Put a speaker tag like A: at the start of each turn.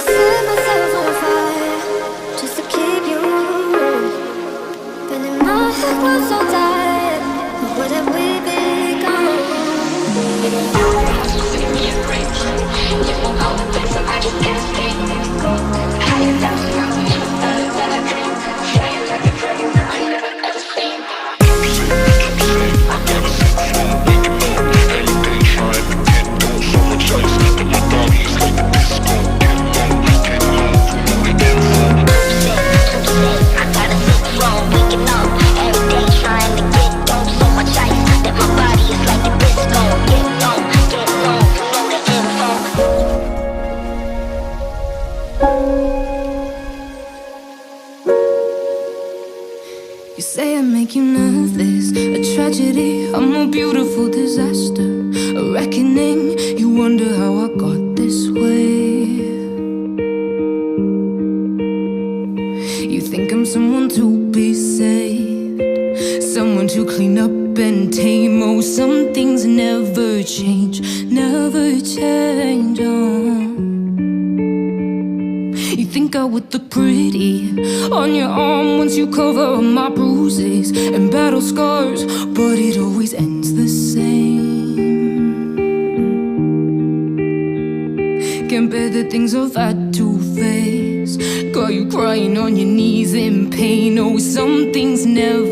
A: set myself on fire just to keep you warm. But in my head was so tired. What have we become? You say I make you nervous, a tragedy, I'm a beautiful disaster, a reckoning. You wonder how I got this way. You think I'm someone to be saved, someone to clean up and tame. Oh, some things never change, never change. You think I would look pretty on your arm once you cover up my bruises and battle scars, but it always ends the same. Can't bear the things I've had to face, got you crying on your knees in pain. Oh, some things never